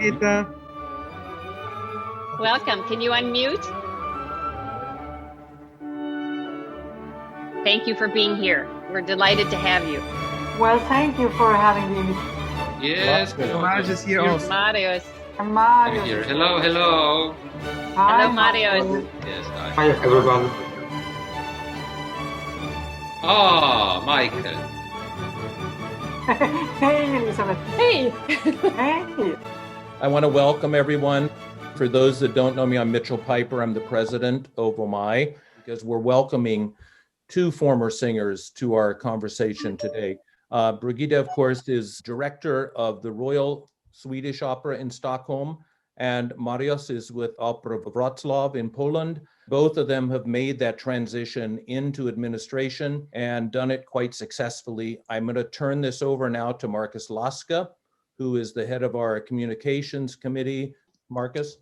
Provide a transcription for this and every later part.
Birgitta. Welcome. Can you unmute? Thank you for being here. We're delighted to have you. Well, thank you for having me. Yes. Mariusz is here also. Marius. Marius. Here. Hello. Hi, Hello, Marius. Yes. Hi, everyone. Michael. Hey, Elizabeth. Hey. Hey. I want to welcome everyone. For those that don't know me, I'm Mitchell Piper. I'm the president of OMAI, because we're welcoming two former singers to our conversation today. Birgitta, of course, is director of the Royal Swedish Opera in Stockholm, and Markus is with Opera Wroclaw in Poland. Both of them have made that transition into administration and done it quite successfully. I'm going to turn this over now to Markus Laska, who is the head of our communications committee. Markus?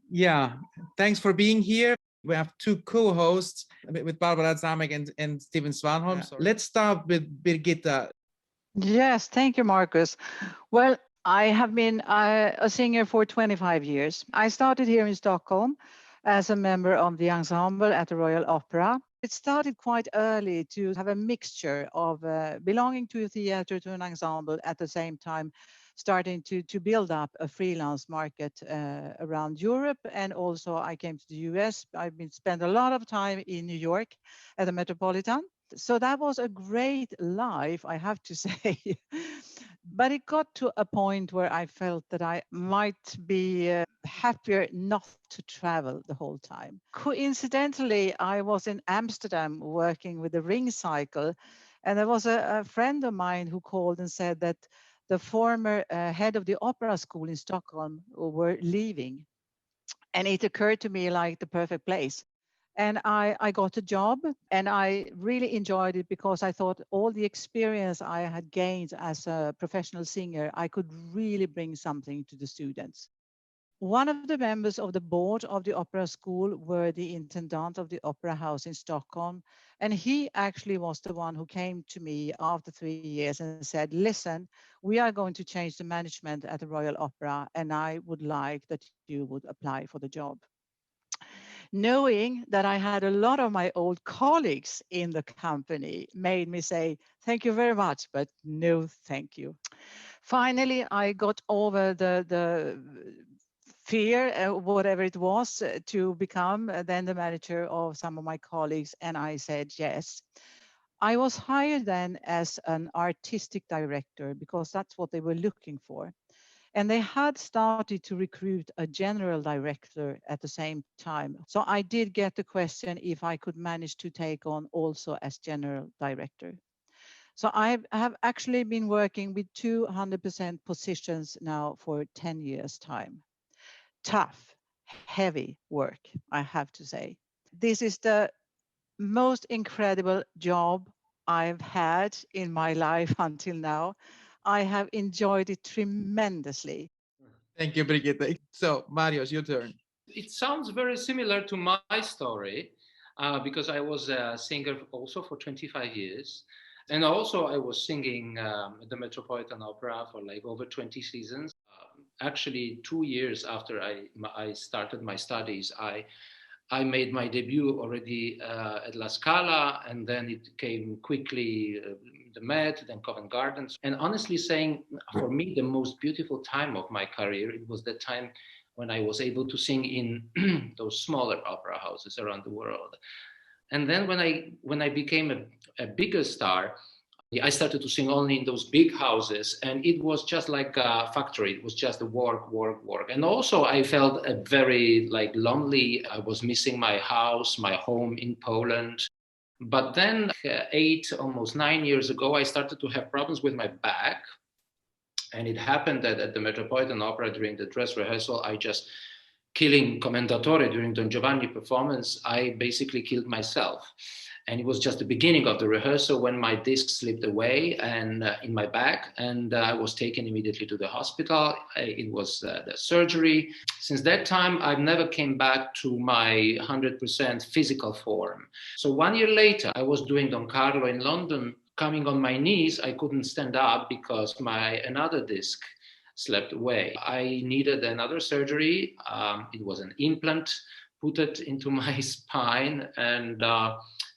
Yeah, thanks for being here. We have two co-hosts with Barbara Zamek and Stephen Svanholm. So let's start with Birgitta. Yes, thank you, Markus. Well, I have been a singer for 25 years. I started here in Stockholm as a member of the ensemble at the Royal Opera. It started quite early to have a mixture of belonging to a theater, to an ensemble, at the same time starting to build up a freelance market around Europe. And also I came to the US. I've been spent a lot of time in New York at the Metropolitan. So that was a great life, I have to say. But it got to a point where I felt that I might be happier not to travel the whole time. Coincidentally, I was in Amsterdam working with the Ring Cycle, and there was a friend of mine who called and said that the former head of the opera school in Stockholm were leaving. And it occurred to me like the perfect place. And I got a job, and I really enjoyed it because I thought all the experience I had gained as a professional singer, I could really bring something to the students. One of the members of the board of the opera school were the intendant of the opera house in Stockholm. And he actually was the one who came to me after 3 years and said, listen, we are going to change the management at the Royal Opera, and I would like that you would apply for the job. Knowing that I had a lot of my old colleagues in the company made me say, thank you very much, but no, thank you. Finally, I got over the fear, whatever it was, to become then the manager of some of my colleagues, and I said yes. I was hired then as an artistic director because that's what they were looking for. And they had started to recruit a general director at the same time. So I did get the question if I could manage to take on also as general director. So I have actually been working with 200% positions now for 10 years' time. Tough, heavy work, I have to say. This is the most incredible job I've had in my life until now. I have enjoyed it tremendously. Thank you, Birgitta. So, Marius, your turn. It sounds very similar to my story because I was a singer also for 25 years. And also I was singing at the Metropolitan Opera for like over 20 seasons. Actually, 2 years after I started my studies, I made my debut already at La Scala, and then it came quickly the Met, then Covent Garden. And honestly saying, for me, the most beautiful time of my career, it was the time when I was able to sing in those smaller opera houses around the world. And then when I became a bigger star, I started to sing only in those big houses, and it was just like a factory. It was just a work. And also I felt very lonely. I was missing my house, my home in Poland. But then 8, almost 9 years ago, I started to have problems with my back. And it happened that at the Metropolitan Opera during the dress rehearsal, I just killing Commendatore during Don Giovanni performance, I basically killed myself. And it was just the beginning of the rehearsal when my disc slipped away and in my back, and I was taken immediately to the hospital. It was the surgery. Since that time, I've never came back to my 100% physical form. So 1 year later, I was doing Don Carlo in London, coming on my knees. I couldn't stand up because my another disc slept away. I needed another surgery. It was an implant put it into my spine, and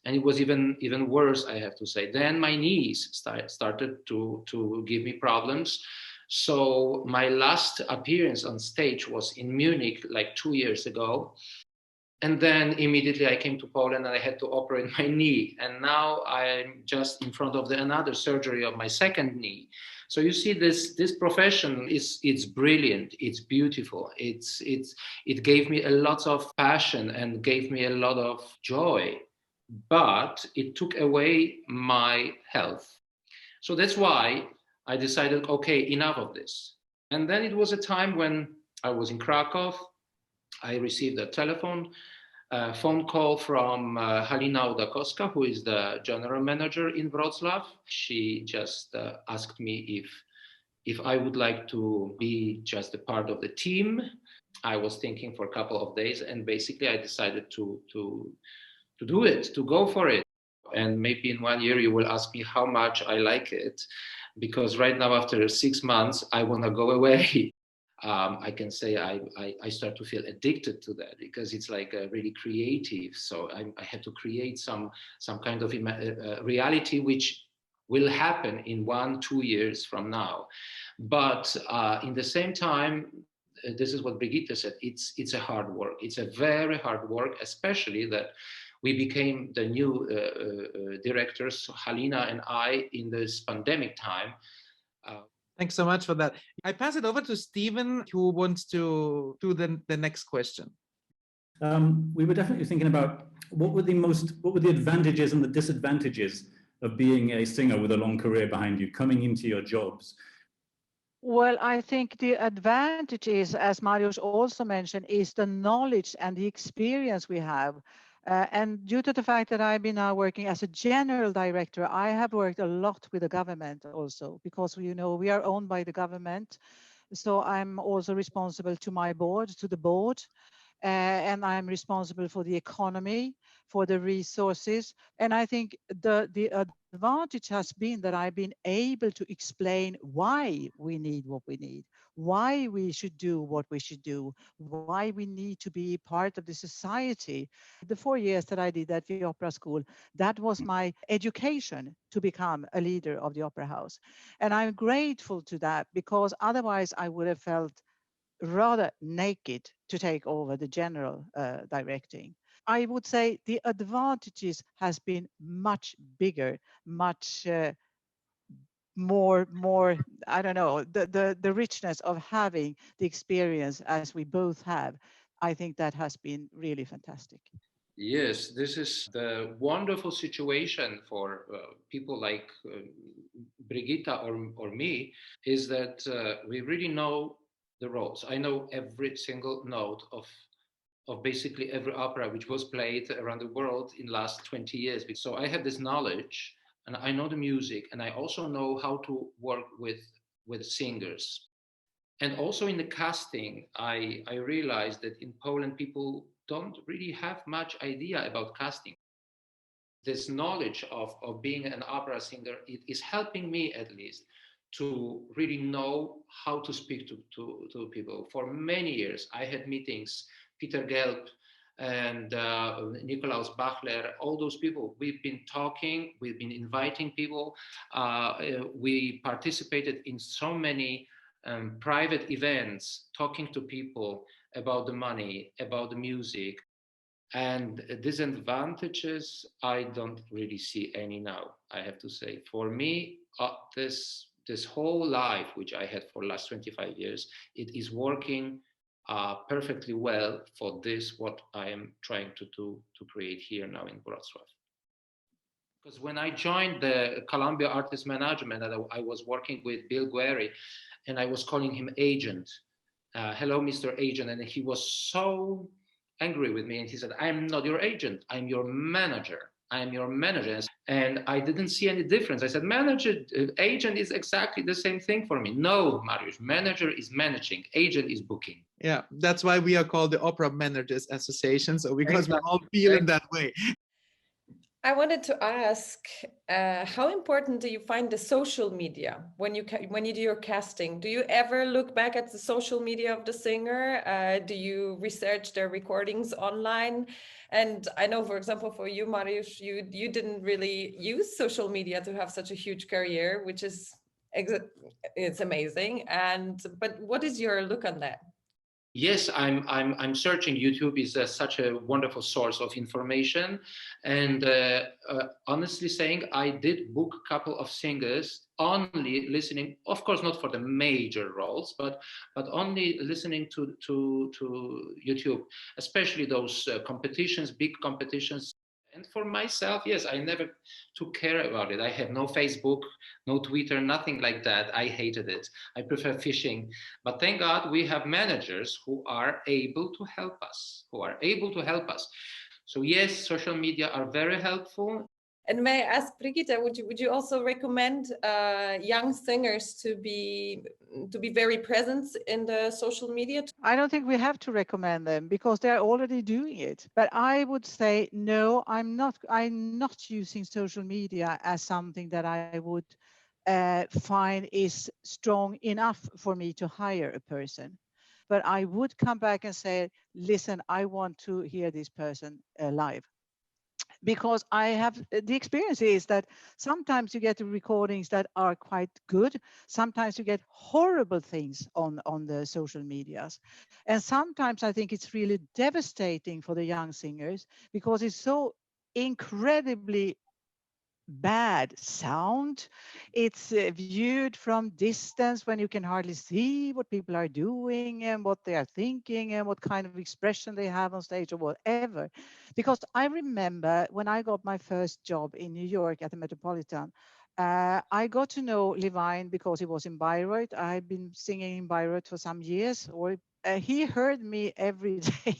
it was even worse, I have to say. Then my knees started to give me problems. So my last appearance on stage was in Munich like 2 years ago. And then immediately I came to Poland and I had to operate my knee. And now I'm just in front of another surgery of my second knee. So you see, this profession it's brilliant, it's beautiful, it gave me a lot of passion and gave me a lot of joy, but it took away my health. So that's why I decided, okay, enough of this. And then it was a time when I was in Krakow. I received a phone call from Halina Udakowska, who is the general manager in Wroclaw. She just asked me if I would like to be just a part of the team. I was thinking for a couple of days, and basically I decided to do it, to go for it. And maybe in 1 year you will ask me how much I like it, because right now after 6 months I want to go away. I can say I start to feel addicted to that, because it's like really creative. So I have to create some kind of reality which will happen in 1-2 years from now. But in the same time, this is what Birgitta said, it's a hard work. It's a very hard work, especially that we became the new directors, Halina and I, in this pandemic time. Thanks so much for that. I pass it over to Stephen, who wants to do the next question. We were definitely thinking about what were the advantages and the disadvantages of being a singer with a long career behind you, coming into your jobs? Well, I think the advantage is, as Mariusz also mentioned, is the knowledge and the experience we have. And due to the fact that I've been now working as a general director, I have worked a lot with the government also, because we are owned by the government. So I'm also responsible to my board, to the board, and I'm responsible for the economy, for the resources. And I think the advantage has been that I've been able to explain why we need what we need, why we should do what we should do, why we need to be part of the society. The 4 years that I did at the opera school, that was my education to become a leader of the opera house. And I'm grateful to that, because otherwise I would have felt rather naked to take over the general directing. I would say the advantages has been much bigger, much more, I don't know, the richness of having the experience as we both have. I think that has been really fantastic. Yes, this is the wonderful situation for people like Birgitta or me, is that we really know the roles. I know every single note of basically every opera which was played around the world in the last 20 years. So I have this knowledge, and I know the music, and I also know how to work with singers. And also in the casting, I realized that in Poland, people don't really have much idea about casting. This knowledge of being an opera singer, it is helping me at least to really know how to speak to people. For many years, I had meetings, Peter Gelb and Nikolaus Bachler, all those people. We've been talking, we've been inviting people. We participated in so many private events, talking to people about the money, about the music. And disadvantages, I don't really see any now, I have to say. For me, this whole life, which I had for the last 25 years, it is working perfectly well for this, what I am trying to do, to create here now in Wrocław. Because when I joined the Columbia Artist Management, I was working with Bill Guerry, and I was calling him agent. Hello, Mr. Agent. And he was so angry with me, and he said, I'm not your agent, I'm your manager. I am your manager. And I didn't see any difference. I said, manager, agent is exactly the same thing for me. No, Mariusz, manager is managing, agent is booking. Yeah, that's why we are called the Opera Managers Association. So because we all feel in that way. I wanted to ask, how important do you find the social media when you do your casting? Do you ever look back at the social media of the singer? Do you research their recordings online? And I know, for example, for you, Mariusz, you didn't really use social media to have such a huge career, which is it's amazing. But what is your look on that? Yes, I'm searching. YouTube is such a wonderful source of information, and honestly saying, I did book a couple of singers only listening. Of course, not for the major roles, but only listening to YouTube, especially those competitions, big competitions. And for myself, yes, I never took care about it. I have no Facebook, no Twitter, nothing like that. I hated it. I prefer fishing. But thank God we have managers who are able to help us, So yes, social media are very helpful. And may I ask, Birgitta, would you also recommend young singers to be very present in the social media? I don't think we have to recommend them because they're already doing it. But I would say no, I'm not using social media as something that I would find is strong enough for me to hire a person. But I would come back and say, listen, I want to hear this person live. Because I have the experience is that sometimes you get the recordings that are quite good. Sometimes you get horrible things on the social medias. And sometimes I think it's really devastating for the young singers because it's so incredibly bad sound. It's viewed from distance when you can hardly see what people are doing and what they are thinking and what kind of expression they have on stage or whatever. Because I remember when I got my first job in New York at the Metropolitan, I got to know Levine because he was in Bayreuth. I've been singing in Bayreuth for some years, or he heard me every day,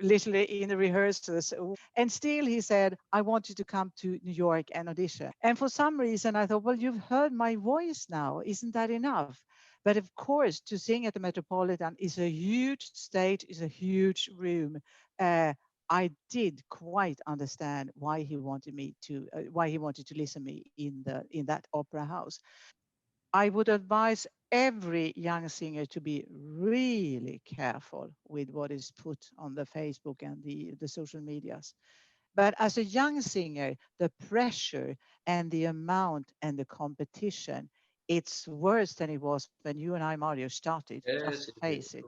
literally in the rehearsals. And still he said, I want you to come to New York and audition. And for some reason I thought, well, you've heard my voice now. Isn't that enough? But of course, to sing at the Metropolitan is a huge stage, is a huge room. I did quite understand why he wanted to listen me in that opera house. I would advise every young singer to be really careful with what is put on the Facebook and the social medias. But as a young singer, the pressure and the amount and the competition, it's worse than it was when you and I, Mario, started. Yes, Just face it.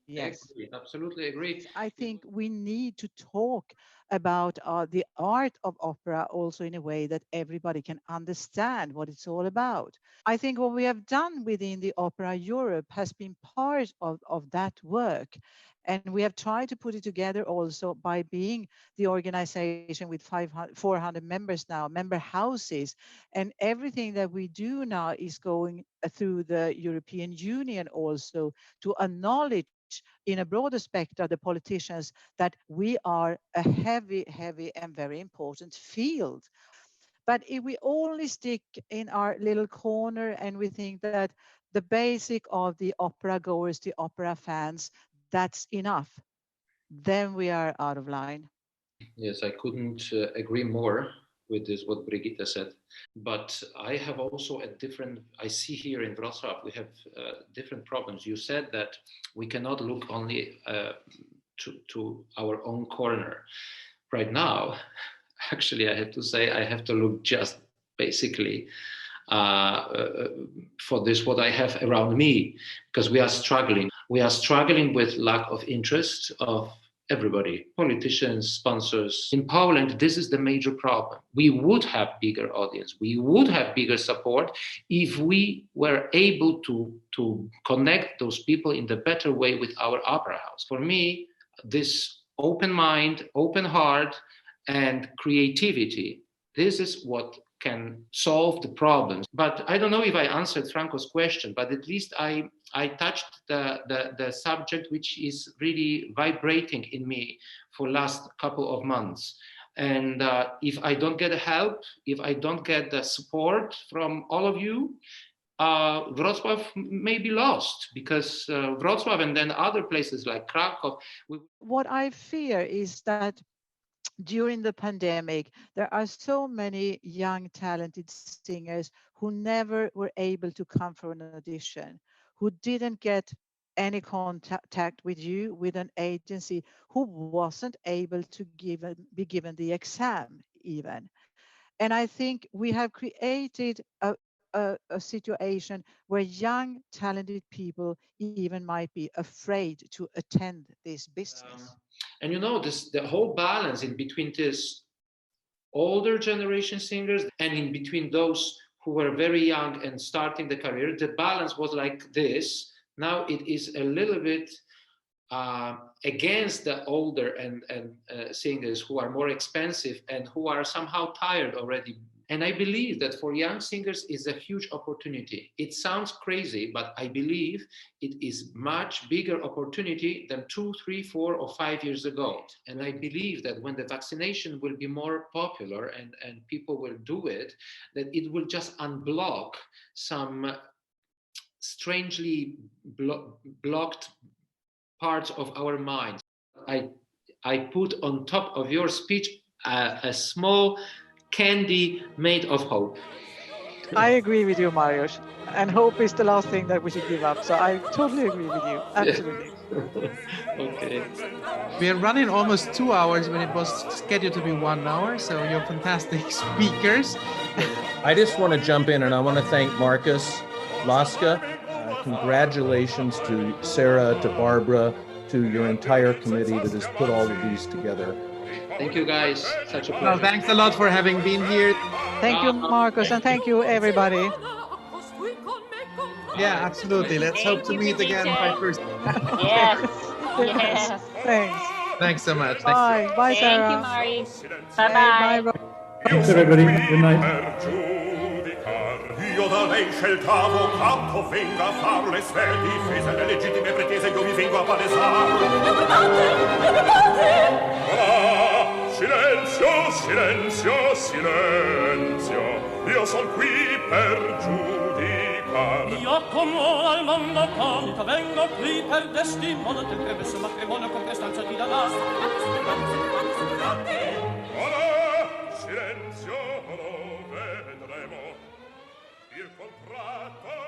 Yes. Agree. Absolutely agree. I think we need to talk about the art of opera also in a way that everybody can understand what it's all about. I think what we have done within the Opera Europe has been part of that work. And we have tried to put it together also by being the organization with 400 members now, member houses. And everything that we do now is going through the European Union also to acknowledge in a broader spectrum the politicians that we are a heavy and very important field. But if we only stick in our little corner and we think that the basic of the opera goers, the opera fans, that's enough, then we are out of line. Yes, I couldn't agree more with this, what Birgitta said. But I have also I see here in Wrocław, we have different problems. You said that we cannot look only to our own corner. Right now, actually, I have to say, I have to look just basically for this, what I have around me, because we are struggling. We are struggling with lack of interest of everybody, politicians, sponsors. In Poland, this is the major problem. We would have bigger audience. We would have bigger support if we were able to connect those people in the better way with our opera house. For me, this open mind, open heart, and creativity, this is what can solve the problems. But I don't know if I answered Franco's question, but at least I touched the subject which is really vibrating in me for last couple of months. And if I don't get help, if I don't get the support from all of you, Wrocław may be lost, because Wrocław and then other places like Krakow. What I fear is that during the pandemic, there are so many young, talented singers who never were able to come for an audition, who didn't get any contact with you, with an agency, who wasn't able to be given the exam even. And I think we have created a situation where young, talented people even might be afraid to attend this business. And you know, the whole balance in between this older generation singers and in between those who were very young and starting the career, the balance was like this. Now it is a little bit against the older and singers who are more expensive and who are somehow tired already. And I believe that for young singers is a huge opportunity. It sounds crazy, but I believe it is much bigger opportunity than 2, 3, 4, or 5 years ago. And I believe that when the vaccination will be more popular and people will do it, that it will just unblock some strangely blocked parts of our minds. I put on top of your speech a small candy made of hope. I agree with you, Mariusz. And hope is the last thing that we should give up. So I totally agree with you. Absolutely. Okay. We are running almost 2 hours when it was scheduled to be 1 hour. So you're fantastic speakers. I just want to jump in and I want to thank Markus, Laska. Congratulations to Sarah, to Barbara, to your entire committee that has put all of these together. Thank you, guys. Such a pleasure. Well, thanks a lot for having been here. Thank you, Markus, and thank you, everybody. Yeah, absolutely. Let's hope to meet again by first. Yes. Yes. Thanks. Thanks so much. Bye. Bye, Sarah. Thank you, Mari. Bye-bye. Bye. Thanks, everybody. Good night. Io da lei sceltavo quanto venga a far le sue difese, le legittime pretese io mi vengo a palesare. Ah, silenzio, silenzio, silenzio, io son qui per giudicar. Io como al mondo conto, vengo qui per testimone del premesso matrimonio con prestanza di Dalla. Ah, silenzio, lo vedremo. Il contratto